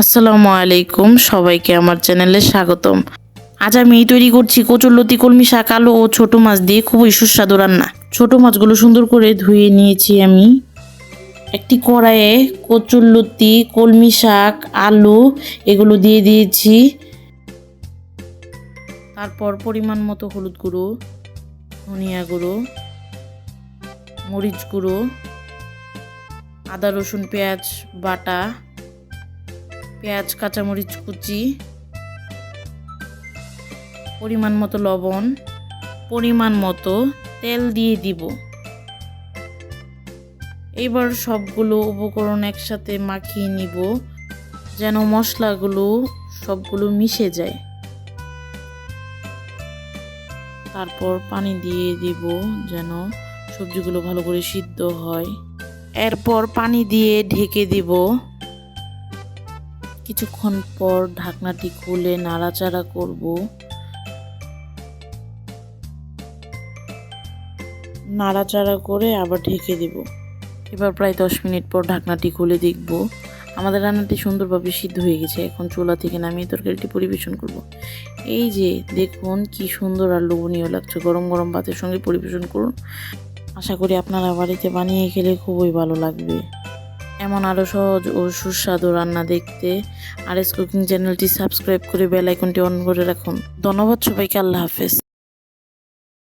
আসসালামু আলাইকুম, সবাইকে আমার চ্যানেলে স্বাগতম। আজ আমি তৈরি করছি কচুরলতি, কলমি শাক, আলু ও ছোট মাছ দিয়ে খুবই সুস্বাদু রান্না। ছোট মাছগুলো সুন্দর করে ধুয়ে নিয়েছি আমি। একটি কড়াইয়ে কচুরলতি, কলমি শাক, আলু এগুলো দিয়ে দিয়েছি। তারপর পরিমাণ মতো হলুদ গুঁড়ো, ধনিয়া গুঁড়ো, মরিচ গুঁড়ো, আদা রসুন পেঁয়াজ বাটা, পেঁয়াজ কাঁচামরিচ কুচি, পরিমাণ মতো লবণ, পরিমাণ মতো তেল দিয়ে দিব। এবার সবগুলো উপকরণ একসাথে মাখিয়ে নিব যেন মশলাগুলো সবগুলো মিশে যায়। তারপর পানি দিয়ে দিব যেন সবজিগুলো ভালো করে সিদ্ধ হয়। এরপর পানি দিয়ে ঢেকে দিব। কিছুক্ষণ পর ঢাকনাটি খুলে নাড়াচাড়া করব। নাড়াচাড়া করে আবার ঢেকে দিব। এবার প্রায় 10 মিনিট পর ঢাকনাটি খুলে দেখব আমাদের রান্নাটি সুন্দরভাবে সিদ্ধ হয়ে গেছে। এখন চুলা থেকে নামিয়ে তরকারিটি পরিবেশন করব। এই যে দেখুন কি সুন্দর আর লোভনীয় লাগছে। গরম গরম ভাতের সঙ্গে পরিবেশন করুন। আশা করি আপনারা বাড়িতে বানিয়ে খেলে খুবই ভালো লাগবে। এমন আরও সহজ ও সুস্বাদু রান্না দেখতে আর এস কুকিং চ্যানেলটি সাবস্ক্রাইব করে বেল আইকনটি অন করে রাখুন। ধন্যবাদ সবাইকে। আল্লাহ হাফেজ।